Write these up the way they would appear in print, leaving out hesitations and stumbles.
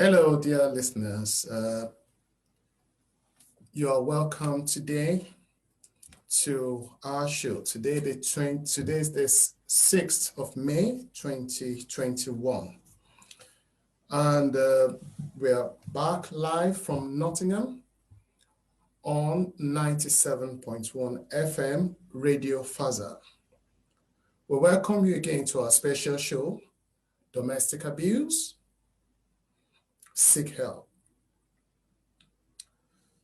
Hello, dear listeners. You are welcome today to our show. Today is the 6th of May, 2021. And we are back live from Nottingham on 97.1 FM Radio Faza. We welcome you again to our special show, Domestic Abuse, Seek Help.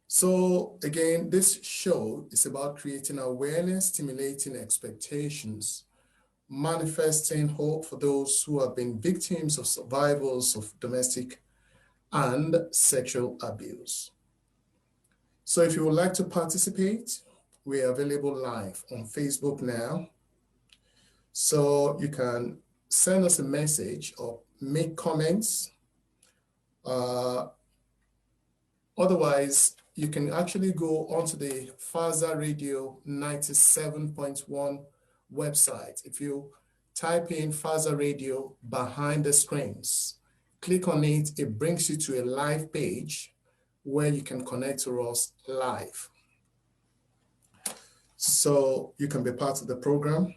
So again, this show is about creating awareness, stimulating expectations, manifesting hope for those who have been victims of survivors of domestic and sexual abuse. So if you would like to participate, we are available live on Facebook now. So you can send us a message or make comments. Otherwise, you can actually go onto the Faza Radio 97.1 website. If you type in Faza Radio behind the screens, click on it, it brings you to a live page where you can connect to us live. So you can be part of the program.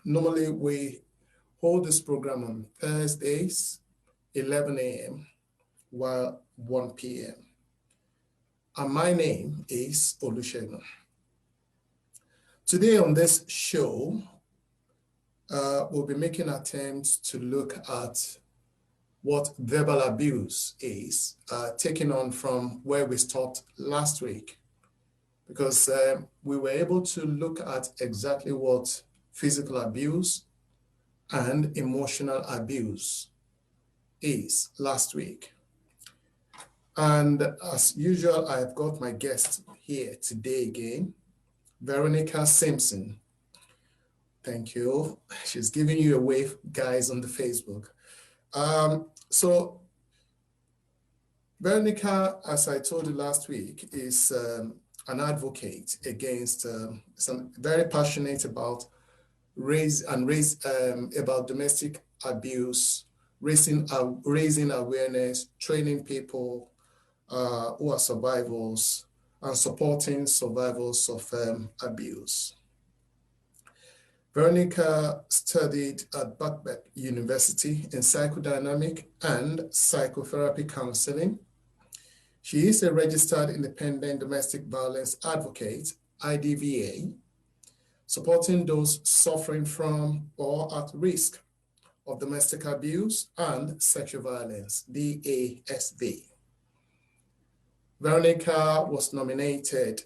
Normally, we hold this program on Thursdays, 11 a.m., while 1 p.m. And my name is Olusegun. Today on this show, we'll be making attempts to look at what verbal abuse is, taking on from where we stopped last week, because we were able to look at exactly what physical abuse and emotional abuse is last week. And as usual, I've got my guest here today again, Veronica Simpson. Thank you. She's giving you a wave, guys, on the Facebook. So Veronica, as I told you last week, is an advocate against, very passionate about about domestic abuse, raising awareness, training people who are survivors, and supporting survivors of abuse. Veronica studied at Birkbeck University in psychodynamic and psychotherapy counseling. She is a registered independent domestic violence advocate, IDVA, supporting those suffering from or at risk of domestic abuse and sexual violence, DASV. Veronica was nominated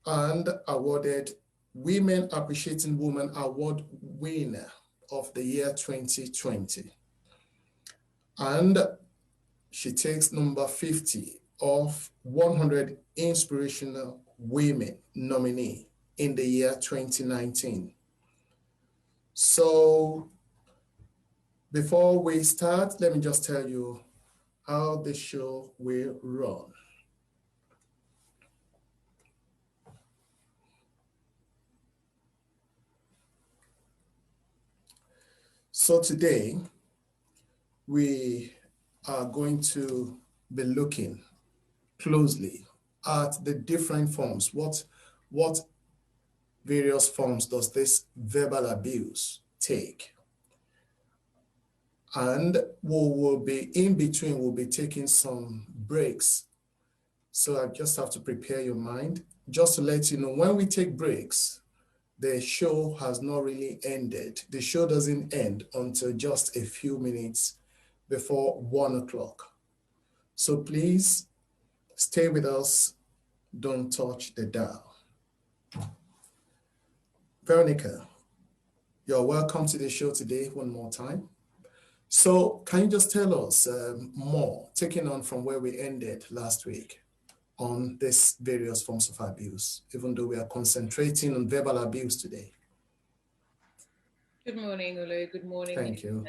and awarded Women Appreciating Women Award winner of the year 2020. And she takes number 50 of 100 inspirational women nominee in the year 2019. So before we start, let me just tell you how the show will run. So today, we are going to be looking closely at the different forms. What various forms does this verbal abuse take? And we will be in between, we'll be taking some breaks. So I just have to prepare your mind. Just to let you know, when we take breaks, the show has not really ended. The show doesn't end until just a few minutes before 1 o'clock. So please stay with us. Don't touch the dial. Veronica, you're welcome to the show today one more time. So can you just tell us more, taking on from where we ended last week on these various forms of abuse, even though we are concentrating on verbal abuse today? Good morning, Olu. Good morning. Thank you.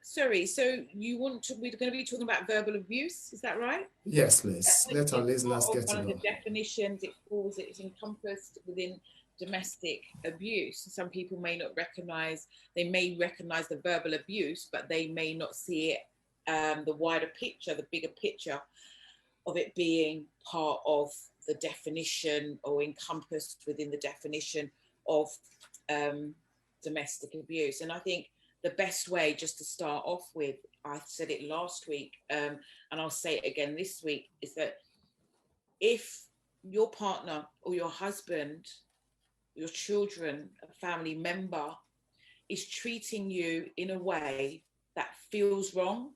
Sorry, so we're going to be talking about verbal abuse, is that right? Yes, please. Let our listeners get to know. One of the definitions it's encompassed within domestic abuse. Some people may not recognize, they may recognize the verbal abuse, but they may not see it the wider picture, the bigger picture of it being part of the definition or encompassed within the definition of domestic abuse. And I think the best way, just to start off with, I said it last week, and I'll say it again this week, is that if your partner or your husband, your children, a family member is treating you in a way that feels wrong,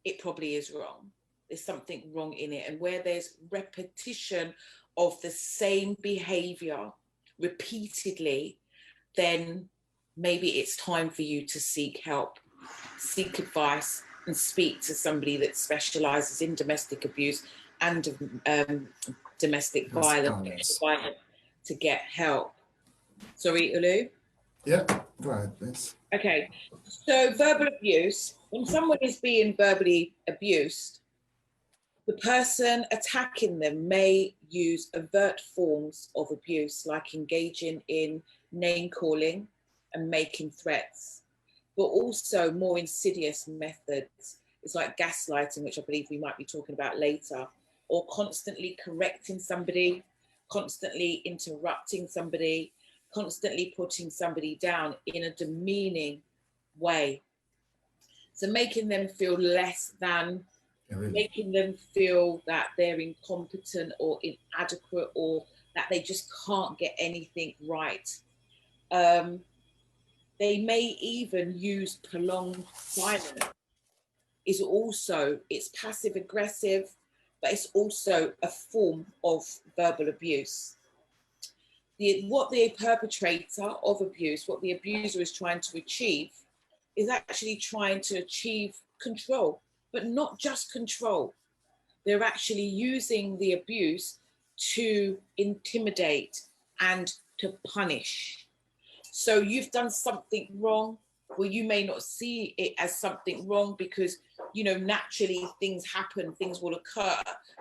it probably is wrong. There's something wrong in it. And where there's repetition of the same behavior repeatedly, then maybe it's time for you to seek help, seek advice, and speak to somebody that specializes in domestic abuse and domestic violence to get help. Sorry, Olu? Yeah, go ahead, please. Okay, so verbal abuse, when someone is being verbally abused, the person attacking them may use overt forms of abuse, like engaging in name calling and making threats, but also more insidious methods. It's like gaslighting, which I believe we might be talking about later, or constantly correcting somebody, constantly interrupting somebody, constantly putting somebody down in a demeaning way. So making them feel less than, making them feel that they're incompetent or inadequate, or that they just can't get anything right. They may even use prolonged silence. It's passive aggressive, but it's also a form of verbal abuse. What the perpetrator of abuse, what the abuser is trying to achieve, is actually trying to achieve control, but not just control. They're actually using the abuse to intimidate and to punish. So you've done something wrong. Well, you may not see it as something wrong because, you know, naturally things happen, things will occur.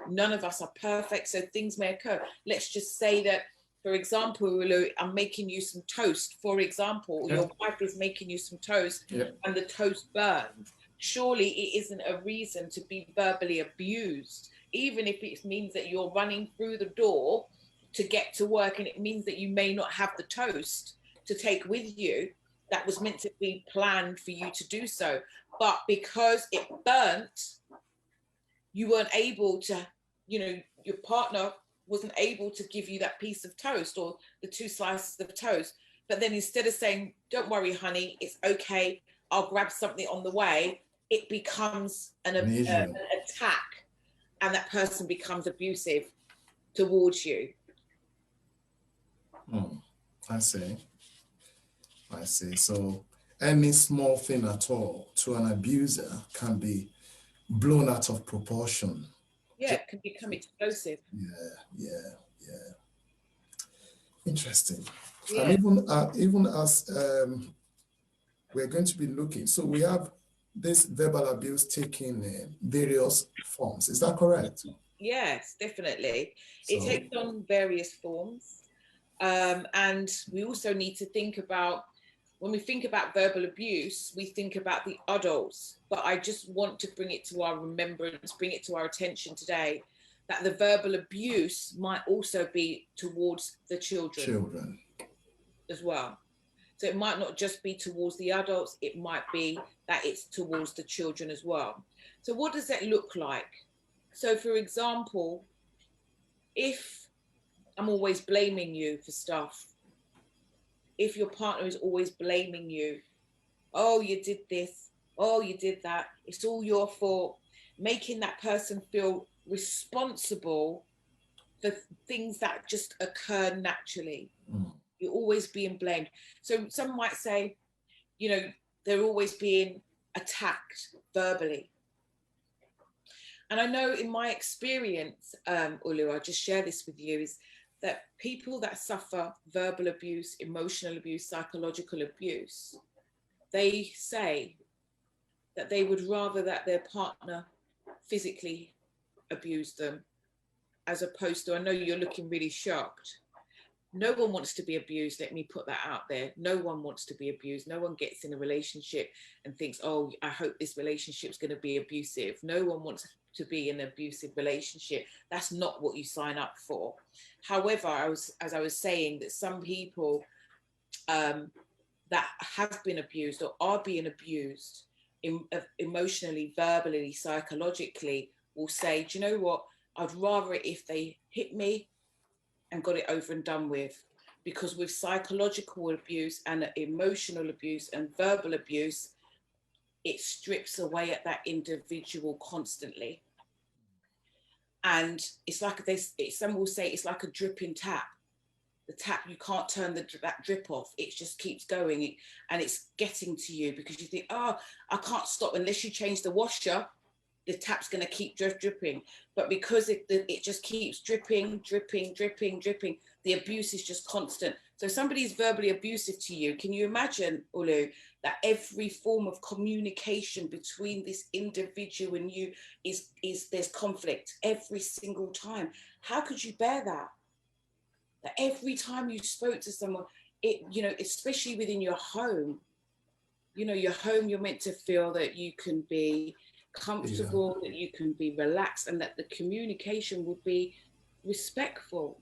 None of us are perfect, so things may occur. Let's just say that, for example, I'm making you some toast, for example, your wife is making you some toast and the toast burns. Surely it isn't a reason to be verbally abused, even if it means that you're running through the door to get to work and it means that you may not have the toast to take with you. That was meant to be planned for you to do so. But because it burnt, you weren't able to, you know, your partner wasn't able to give you that piece of toast or the 2 slices of toast. But then instead of saying, don't worry, honey, it's okay, I'll grab something on the way, it becomes an attack, and that person becomes abusive towards you. I see. So any small thing at all to an abuser can be blown out of proportion. Yeah, it can become explosive. Yeah. Interesting. Yeah. And even as we're going to be looking, so we have this verbal abuse taking various forms. Is that correct? Yes, definitely. So, it takes on various forms. And we also need to think about, when we think about verbal abuse, we think about the adults. But I just want to bring it to our remembrance, bring it to our attention today, that the verbal abuse might also be towards the children as well. So it might not just be towards the adults, it might be that it's towards the children as well. So what does that look like? So for example, if I'm always blaming you for stuff, if your partner is always blaming you, oh, you did this, oh, you did that, it's all your fault, making that person feel responsible for things that just occur naturally. You're always being blamed. So some might say, you know, they're always being attacked verbally. And I know in my experience, Olu, I'll just share this with you, is that people that suffer verbal abuse, emotional abuse, psychological abuse, they say that they would rather that their partner physically abuse them, as opposed to, I know you're looking really shocked, No one wants to be abused. Let me put that out there. No one wants to be abused. No one gets in a relationship and thinks, oh, I hope this relationship's going to be abusive. No one wants to be in an abusive relationship. That's not what you sign up for. However, as I was saying, that some people that have been abused or are being abused emotionally, verbally, psychologically, will say, do you know what? I'd rather it if they hit me and got it over and done with. Because with psychological abuse and emotional abuse and verbal abuse, it strips away at that individual constantly. And it's like this, some will say it's like a dripping tap. The tap, you can't turn that drip off. It just keeps going and it's getting to you because you think, oh, I can't stop unless you change the washer. The tap's going to keep dripping. But because it just keeps dripping, the abuse is just constant. So if somebody's verbally abusive to you, can you imagine, Olu, that every form of communication between this individual and you is there's conflict every single time? How could you bear that? That every time you spoke to someone, especially within your home, your home, you're meant to feel that you can be comfortable, that you can be relaxed, and that the communication would be respectful.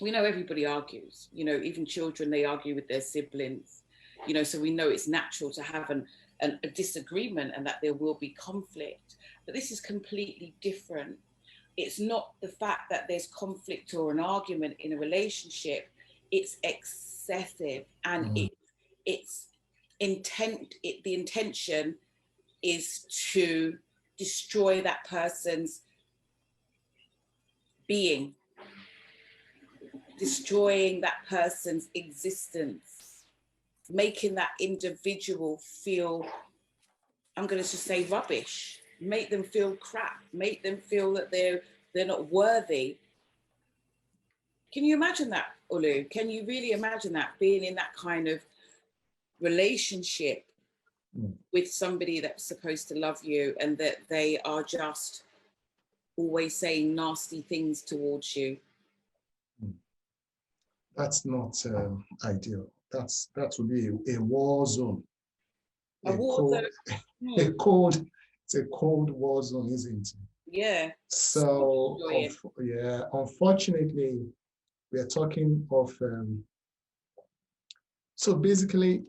We know everybody argues, even children, they argue with their siblings, so we know it's natural to have a disagreement and that there will be conflict. But this is completely different. It's not the fact that there's conflict or an argument in a relationship, it's excessive and it's intent. The intention is to destroy that person's being, destroying that person's existence, making that individual feel, I'm going to just say rubbish, make them feel crap, make them feel that they're not worthy. Can you imagine that, Olu? Can you really imagine that, being in that kind of relationship with somebody that's supposed to love you and that they are just always saying nasty things towards you? That's not ideal. That would be a war zone. It's a cold war zone, isn't it? Yeah. So, unfortunately, we are talking of, so basically,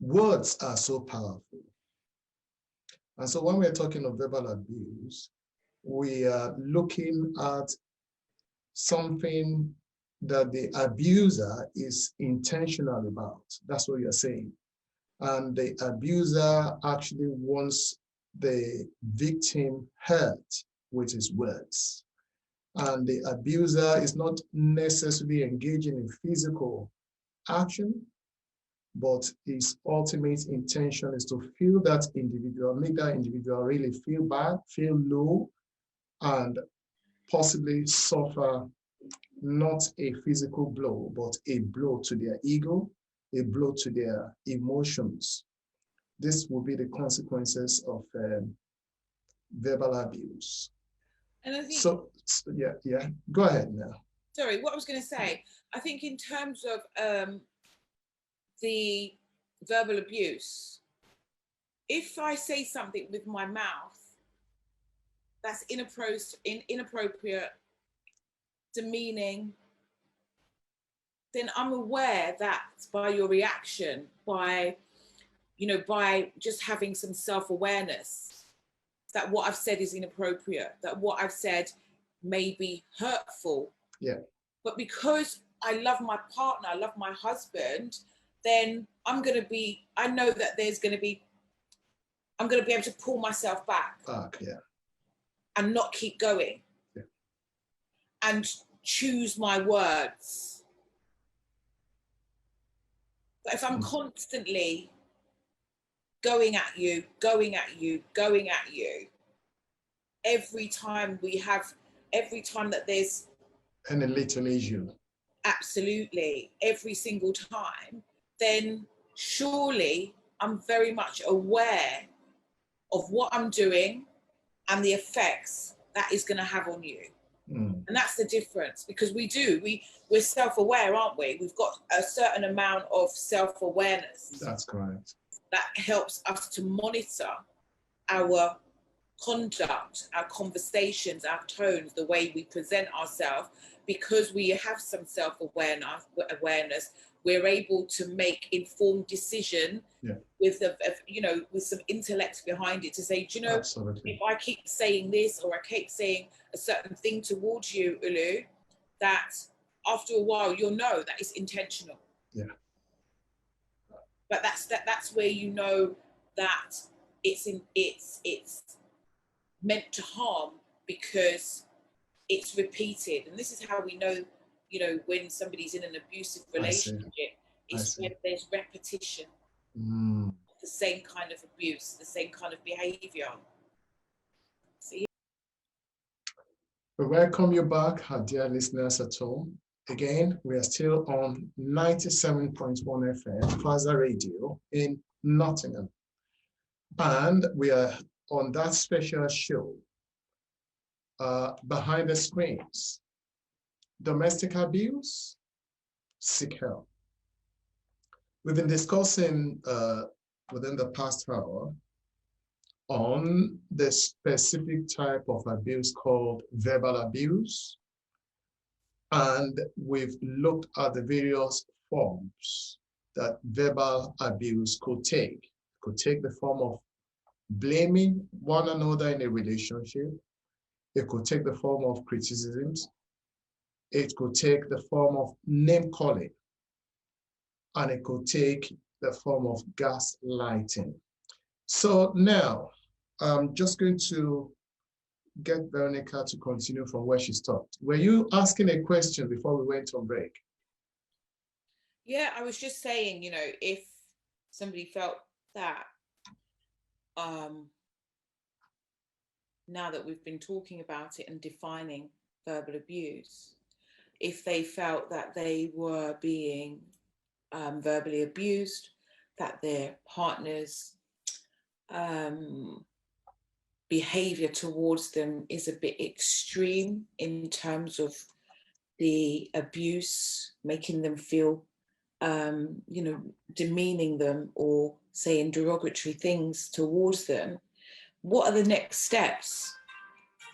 words are so powerful. And so when we're talking of verbal abuse, we are looking at something that the abuser is intentional about. That's what you're saying. And the abuser actually wants the victim hurt with his words. And the abuser is not necessarily engaging in physical action, but his ultimate intention is to feel that individual, make that individual really feel bad, feel low, and possibly suffer not a physical blow, but a blow to their ego, a blow to their emotions. This will be the consequences of verbal abuse. And I think, yeah, go ahead now. Sorry, what I was going to say, I think in terms of the verbal abuse, if I say something with my mouth that's inappropriate, demeaning, then I'm aware that by your reaction, by just having some self-awareness, that what I've said is inappropriate, that what I've said may be hurtful. Yeah. But because I love my partner, I love my husband, then I know that I'm going to be able to pull myself back. Yeah. And not keep going. Yeah. And choose my words. But if I'm constantly going at you, every time that there's any little issue, absolutely, every single time, then surely I'm very much aware of what I'm doing and the effects that is going to have on you. Mm. And that's the difference, because we're self-aware, aren't we? We've got a certain amount of self-awareness. That's correct. That helps us to monitor our conduct, our conversations, our tones, the way we present ourselves. Because we have some self-awareness, we're able to make informed decision with with some intellect behind it, to say, do you know, Absolutely. if I keep saying this, or I keep saying a certain thing towards you, Ulu, that after a while you'll know that it's intentional. Yeah. But that's where you know that it's meant to harm, because it's repeated. And this is how we know, when somebody's in an abusive relationship. It's when there's repetition of the same kind of abuse, the same kind of behavior. See? We welcome you back, our dear listeners at home. Again, we are still on 97.1 FM, Plaza Radio in Nottingham. And we are on that special show, Behind the Screens, Domestic Abuse, Seek Help. We've been discussing within the past hour on the specific type of abuse called verbal abuse. And we've looked at the various forms that verbal abuse could take. It could take the form of blaming one another in a relationship. It could take the form of criticisms. It could take the form of name calling. And it could take the form of gaslighting. So now, I'm just going to get Veronica to continue from where she stopped. Were you asking a question before we went on break? Yeah, I was just saying, if somebody felt that, now that we've been talking about it and defining verbal abuse, if they felt that they were being verbally abused, that their partner's behavior towards them is a bit extreme in terms of the abuse, making them feel, demeaning them or saying derogatory things towards them, what are the next steps?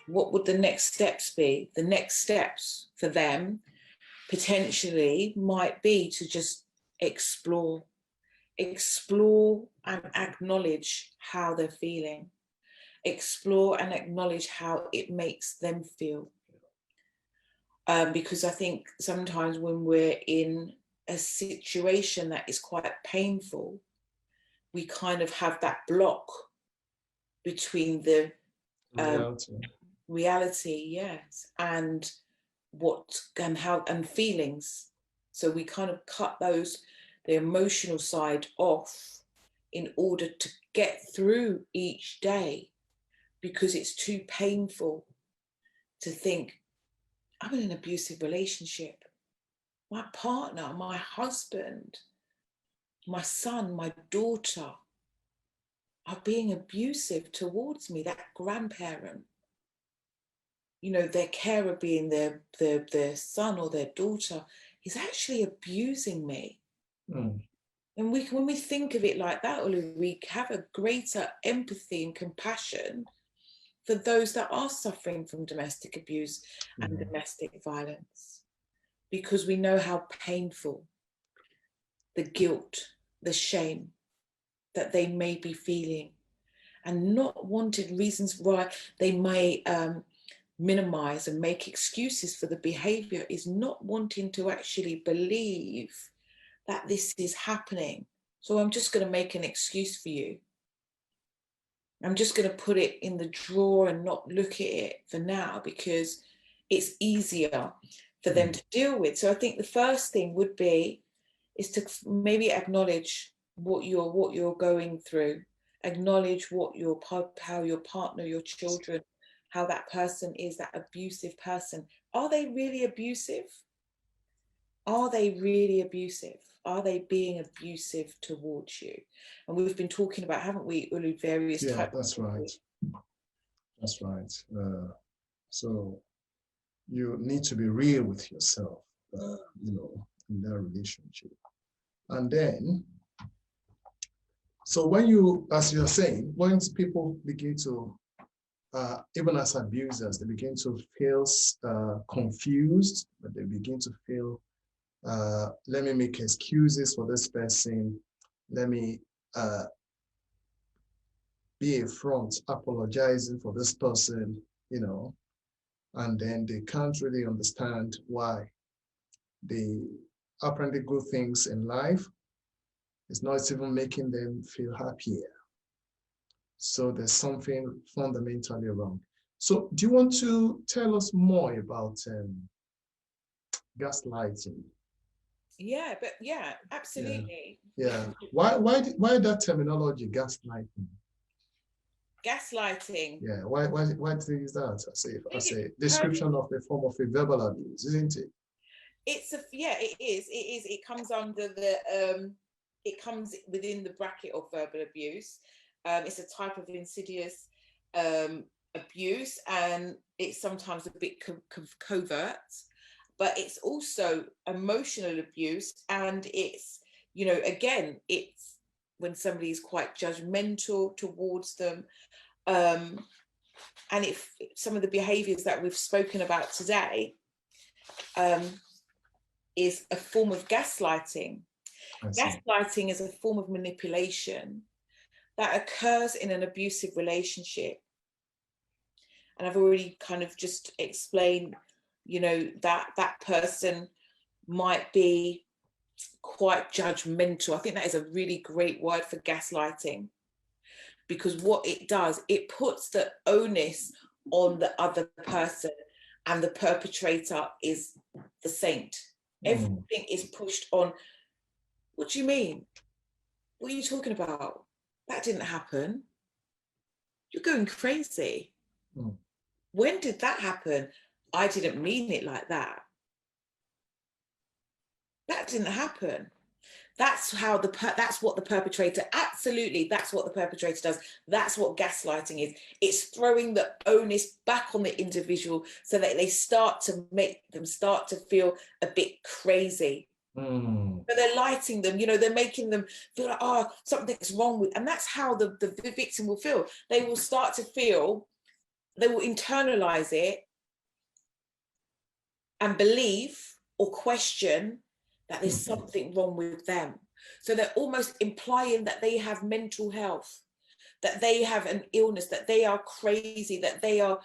What would the next steps be? The next steps for them potentially might be to just explore and acknowledge how they're feeling, explore and acknowledge how it makes them feel. Because I think sometimes when we're in a situation that is quite painful, we kind of have that block between the reality, yes, and and feelings. So we kind of cut the emotional side off in order to get through each day, because it's too painful to think, I'm in an abusive relationship. My partner, my husband, my son, my daughter are being abusive towards me. That grandparent, their carer being their son or their daughter, is actually abusing me. And when we think of it like that, we have a greater empathy and compassion for those that are suffering from domestic abuse and domestic violence, because we know how painful the guilt, the shame that they may be feeling, and not wanted reasons why they may minimize and make excuses for the behavior is not wanting to actually believe that this is happening. So I'm just going to make an excuse for you. I'm just going to put it in the drawer and not look at it for now, because it's easier for them to deal with. So I think the first thing would be is to maybe acknowledge what you're going through, acknowledge how your partner, your children, how that person is, that abusive person. Are they really abusive? Are they really abusive? Are they being abusive towards you? And we've been talking about, haven't we, Ulu, various types. That's right. That's right. So you need to be real with yourself, in that relationship. And then, so when you, as you're saying, once people begin to, even as abusers, they begin to feel confused, but they begin to feel, let me make excuses for this person. Let me be a front, apologizing for this person, and then they can't really understand why the apparently good things in life is not even making them feel happier. So there's something fundamentally wrong. So do you want to tell us more about gaslighting? Yeah, but yeah, absolutely. Yeah. Why that terminology, gaslighting? Gaslighting. Yeah. Why is that? As a description of a form of a verbal abuse, isn't it? It's it is. It comes under it comes within the bracket of verbal abuse. It's a type of insidious abuse, and it's sometimes a bit covert, but it's also emotional abuse, and it's, again, it's when somebody is quite judgmental towards them, and if some of the behaviors that we've spoken about today is a form of gaslighting. Gaslighting is a form of manipulation that occurs in an abusive relationship. And I've already kind of just explained, that person might be quite judgmental. I think that is a really great word for gaslighting, because what it does, it puts the onus on the other person, and the perpetrator is the saint. Everything is pushed on. What do you mean? What are you talking about? That didn't happen. You're going crazy. When did that happen? I didn't mean it like that. That didn't happen. That's how that's what the perpetrator, absolutely, that's what the perpetrator does. That's what gaslighting is. It's throwing the onus back on the individual so that they start to feel a bit crazy. So they're lighting them, they're making them feel like, oh, something's wrong with, and that's how the victim will feel. They will start to feel, they will internalize it and believe or question that there's something wrong with them. So they're almost implying that they have mental health, that they have an illness, that they are crazy, that they are,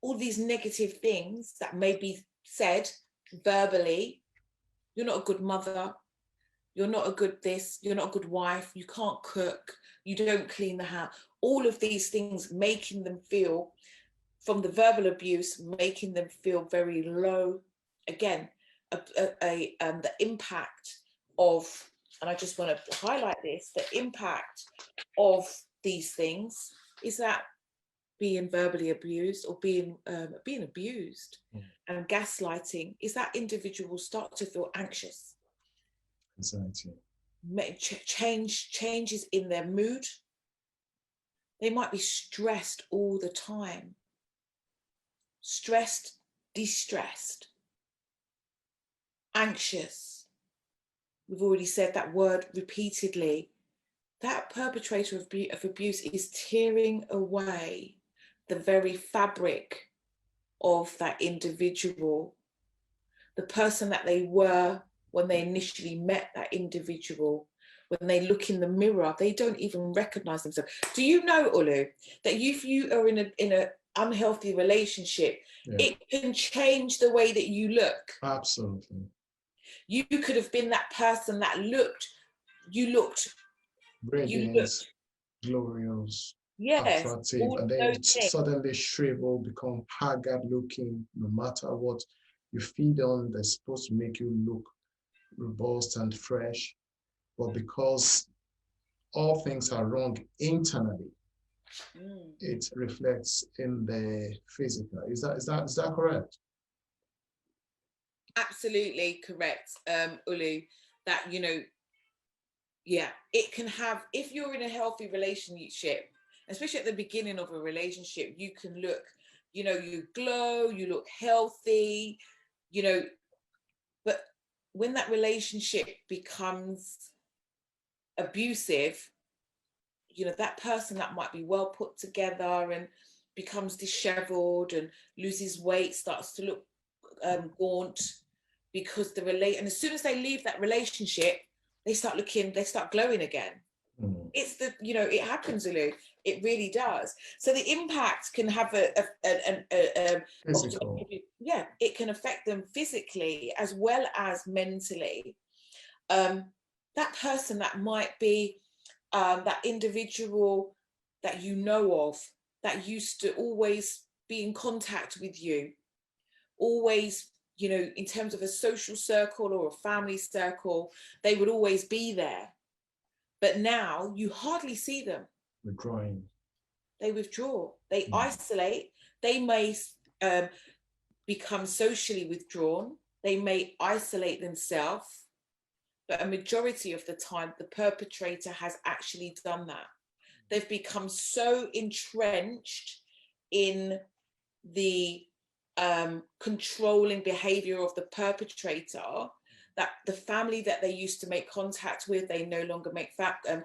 all these negative things that may be said verbally. You're not a good mother. You're not a good this. You're not a good wife. You can't cook. You don't clean the house. All of these things making them feel, from the verbal abuse, making them feel very low. Again, the impact of, and I just want to highlight this, the impact of these things is that being verbally abused or being abused and gaslighting is that individuals start to feel anxious. Anxiety. Changes in their mood. They might be stressed all the time. Stressed, distressed, anxious. We've already said that word repeatedly. That perpetrator of abuse is tearing away the very fabric of that individual, the person that they were when they initially met that individual. When they look in the mirror, they don't even recognize themselves. Do you know, Olu, that if you are in an unhealthy relationship, it can change the way that you look? Absolutely. You could have been that person that looked radiant, glorious, attractive, and then suddenly shrivel, become haggard looking. No matter what you feed on, they're supposed to make you look robust and fresh, but because all things are wrong internally, it reflects in the physical. Is that correct? Absolutely correct, Olu. That it can have, if you're in a healthy relationship, especially at the beginning of a relationship, you can look you know, you glow, you look healthy, you know, but when that relationship becomes abusive, you know, that person that might be well put together and becomes disheveled and loses weight, starts to look gaunt, because and as soon as they leave that relationship, they start glowing again. It's the, you know, it happens, Olu. It really does. So the impact can have physical. Yeah, it can affect them physically as well as mentally. That person that might be that individual that you know of, that used to always be in contact with you, always, you know, in terms of a social circle or a family circle, they would always be there. But now you hardly see them. Withdrawing. They withdraw, they isolate, they may become socially withdrawn, they may isolate themselves, but a majority of the time, the perpetrator has actually done that. They've become so entrenched in the controlling behavior of the perpetrator that the family that they used to make contact with, they no longer make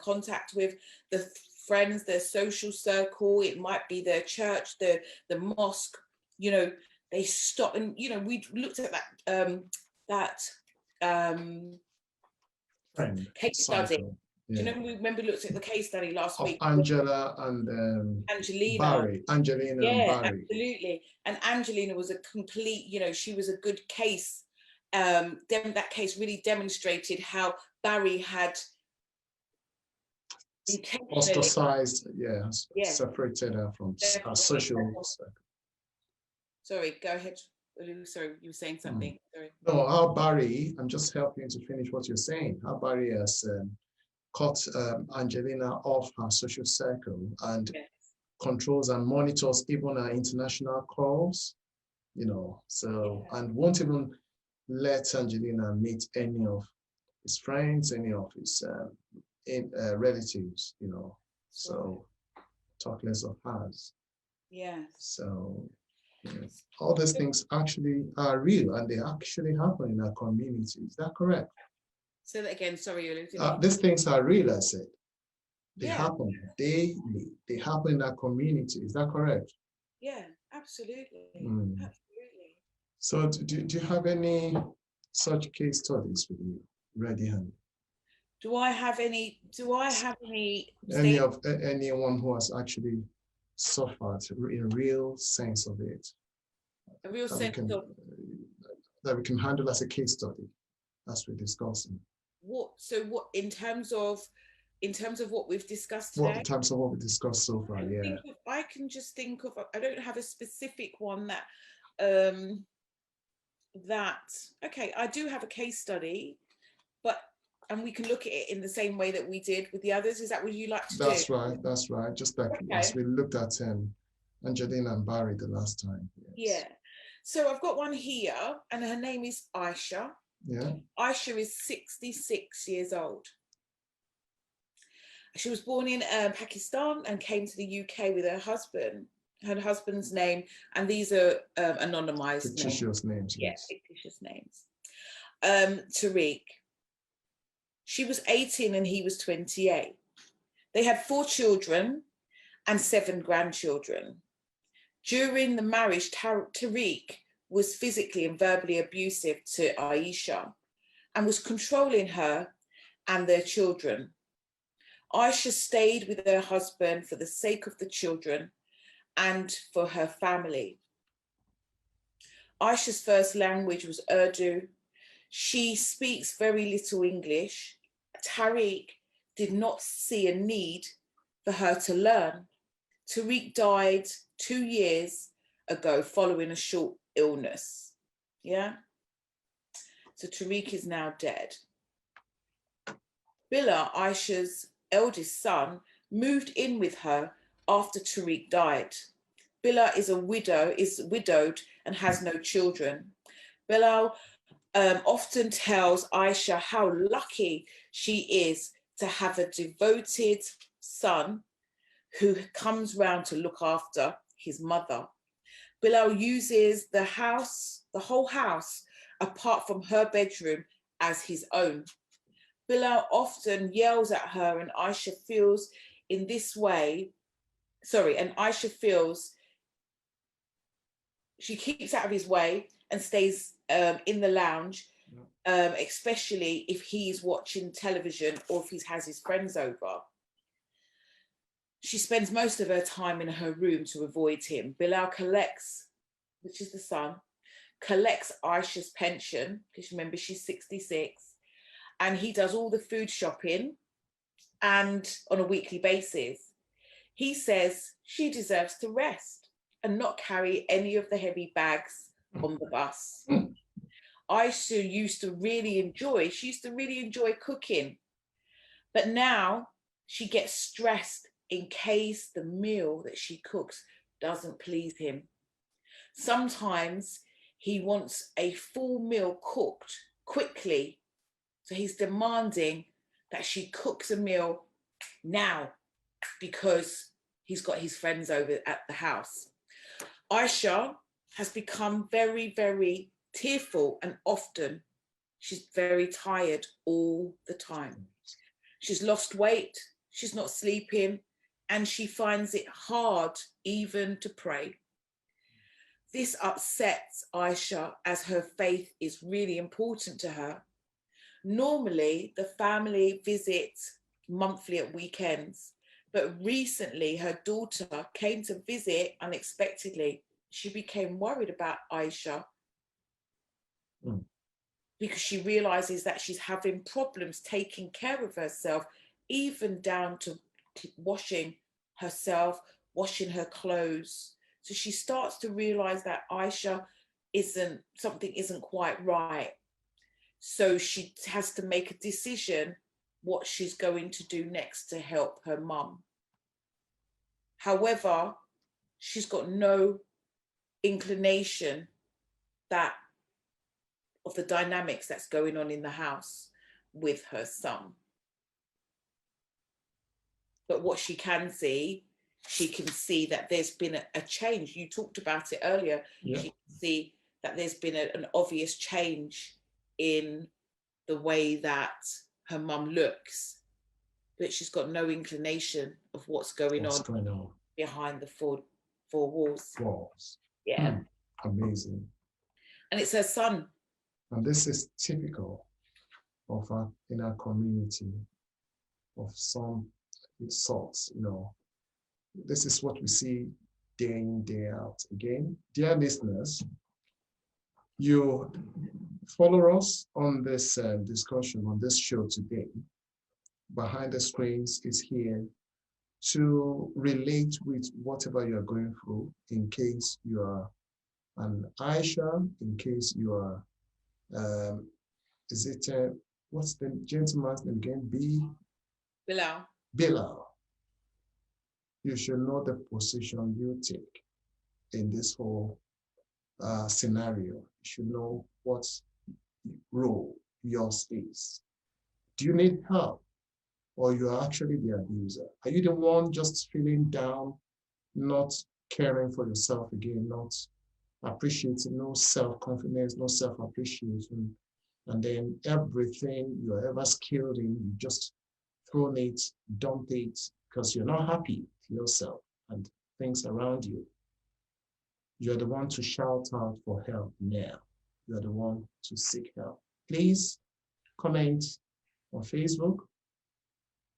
contact with. The friends, their social circle, it might be their church, the mosque, you know, they stop. And, you know, we looked at that case study. Yeah. Do you know, we remember looked at the case study last week? Angela and Angelina. Barry. Angelina yeah, and Barry. Absolutely. And Angelina was a complete, you know, she was a good case. That case really demonstrated how Barry had ostracized, separated her from social circle. Sorry, go ahead. Sorry, you were saying something. Sorry. No, how Barry, I'm just helping to finish what you're saying. How Barry has cut Angelina off her social circle and controls and monitors even her international calls, you know, so, and won't even let Angelina meet any of his friends, any of his relatives, you know, so talk less of hers. Yeah. So, you know, all these things actually are real and they actually happen in our community. Is that correct? Say that again, sorry. These things are real, I said. They happen daily. They happen in our community. Is that correct? Yeah, absolutely. Absolutely. So do you have any such case studies with you, ready handy? Do I have any of anyone who has actually suffered in real sense of it? A real sense of that we can handle as a case study, as we're discussing. What in terms of what we've discussed today? What in terms of what we discussed so far, yeah. I can just think of, I don't have a specific one that okay, I do have a case study, and we can look at it in the same way that we did with the others. Is that what you like to do? That's right. Just like as we looked at Angelina and Barry the last time. Yes. Yeah. So I've got one here, and her name is Aisha. Yeah. Aisha is 66 years old. She was born in Pakistan and came to the UK with her husband. Her husband's name, and these are anonymized fictitious names. Yes, fictitious names. Tariq. She was 18 and he was 28. They had 4 children and 7 grandchildren. During the marriage, Tariq was physically and verbally abusive to Aisha and was controlling her and their children. Aisha stayed with her husband for the sake of the children and for her family. Aisha's first language was Urdu. She speaks very little English. Tariq did not see a need for her to learn. Tariq died 2 years ago following a short illness. Yeah? So Tariq is now dead. Bilal, Aisha's eldest son, moved in with her after Tariq died. Bilal is widowed and has no children. Bilal often tells Aisha how lucky she is to have a devoted son who comes round to look after his mother. Bilal uses the house, the whole house, apart from her bedroom, as his own. Bilal often yells at her, and Aisha feels in this way, and Aisha feels she keeps out of his way and stays in the lounge, especially if he's watching television or if he has his friends over. She spends most of her time in her room to avoid him. Bilal collects, which is the son, collects Aisha's pension, because remember she's 66, and he does all the food shopping and on a weekly basis. He says she deserves to rest and not carry any of the heavy bags on the bus. Aisha used to really enjoy cooking, but now she gets stressed in case the meal that she cooks doesn't please him. Sometimes he wants a full meal cooked quickly, so he's demanding that she cooks a meal now because he's got his friends over at the house. Aisha has become very, very tearful, and often she's very tired all the time. She's lost weight, she's not sleeping, and she finds it hard even to pray. This upsets Aisha as her faith is really important to her. Normally, the family visits monthly at weekends, but recently her daughter came to visit unexpectedly. She became worried about Aisha because she realizes that she's having problems taking care of herself, even down to washing herself, washing her clothes. So she starts to realize that something isn't quite right. So she has to make a decision what she's going to do next to help her mum. However, she's got no inclination of the dynamics that's going on in the house with her son. But what she can see that there's been a change. You talked about it earlier. Yeah. She can see that there's been an obvious change in the way that her mum looks, but she's got no inclination of what's going on behind the four walls. Yeah. Amazing. And it's her son. And this is typical of in our community of some sorts, This is what we see day in, day out. Again, dear listeners, you follow us on this discussion, on this show today. Behind the screens is here to relate with whatever you're going through, in case you are an Aisha, in case you are, what's the gentleman's name again? Bilal. You should know the position you take in this whole scenario. You should know what role yours is. Do you need help, or you are actually the abuser? Are you the one just feeling down, not caring for yourself again, not appreciating, no self-confidence, no self-appreciation, and then everything you're ever skilled in, you just thrown it, dump it, because you're not happy with yourself and things around you? You're the one to shout out for help now. You're the one to seek help. Please comment on Facebook,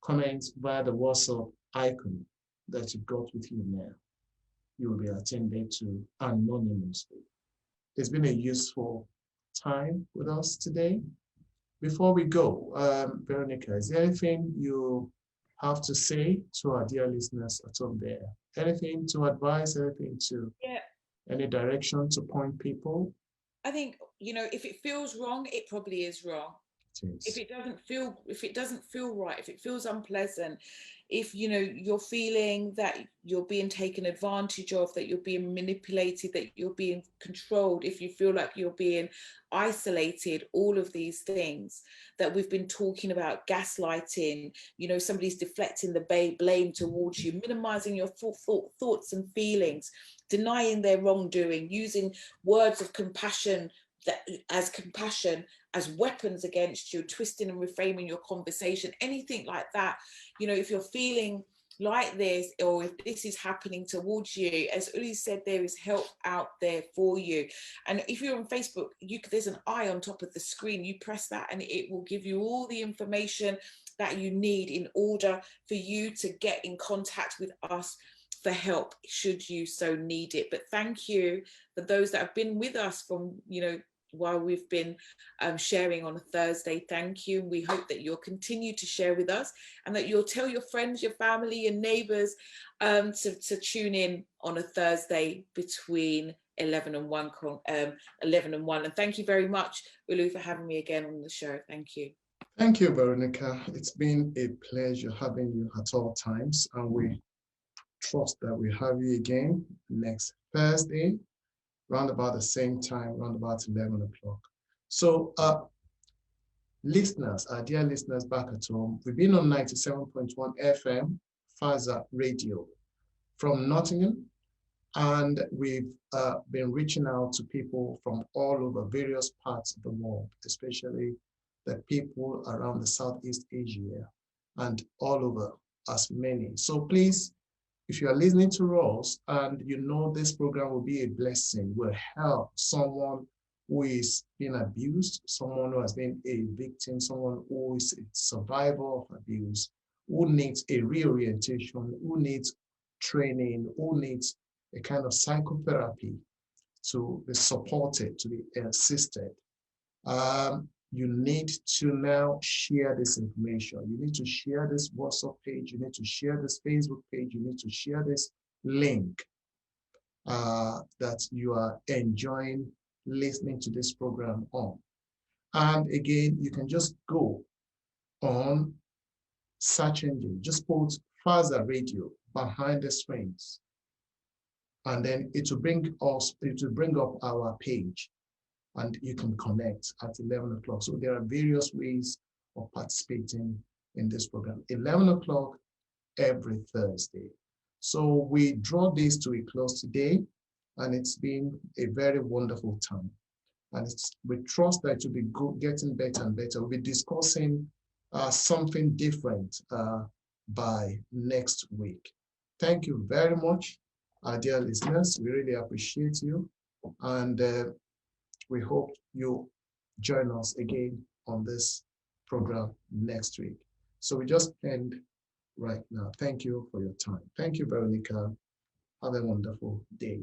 comment via the WhatsApp icon that you've got with you now. You will be attended to anonymously. It's been a useful time with us today. Before we go, Veronica, is there anything you have to say to our dear listeners at home there? Anything to advise, anything to, any direction to point people? I think, if it feels wrong, it probably is wrong. is. If it doesn't feel right, if it feels unpleasant, if you're feeling that you're being taken advantage of, that you're being manipulated, that you're being controlled, if you feel like you're being isolated, all of these things that we've been talking about, gaslighting, somebody's deflecting the blame towards you, minimizing your thoughts and feelings, denying their wrongdoing, using words of compassion as weapons against you, twisting and reframing your conversation, anything like that. If you're feeling like this, or if this is happening towards you, as Uli said, there is help out there for you. And if you're on Facebook, there's an eye on top of the screen. You press that and it will give you all the information that you need in order for you to get in contact with us for help, should you so need it. But thank you for those that have been with us from, while we've been sharing on a Thursday. Thank you. We hope that you'll continue to share with us, and that you'll tell your friends, your family, your neighbors to tune in on a Thursday between 11 and 1. And thank you very much, Ulu, for having me again on the show. Thank you. Thank you, Veronica. It's been a pleasure having you at all times, and we trust that we have you again next Thursday, round about the same time, round about 11 o'clock. So, listeners, our dear listeners back at home, we've been on 97.1 FM, Faza Radio from Nottingham, and we've been reaching out to people from all over various parts of the world, especially the people around the Southeast Asia and all over as many. So please, if you are listening to us and you know this program will be a blessing, will help someone who is being abused, someone who has been a victim, someone who is a survivor of abuse, who needs a reorientation, who needs training, who needs a kind of psychotherapy to be supported, to be assisted. You need to now share this information. You need to share this WhatsApp page. You need to share this Facebook page. You need to share this link that you are enjoying listening to this program on. And again, you can just go on search engine, just put Faza Radio behind the screens, and then it will bring up our page, and you can connect at 11 o'clock. So there are various ways of participating in this program. 11 o'clock every Thursday. So we draw this to a close today, and it's been a very wonderful time. And we trust that it will be getting better and better. We'll be discussing something different by next week. Thank you very much, our dear listeners. We really appreciate you. And we hope you join us again on this program next week. So we just end right now. Thank you for your time. Thank you, Veronica. Have a wonderful day.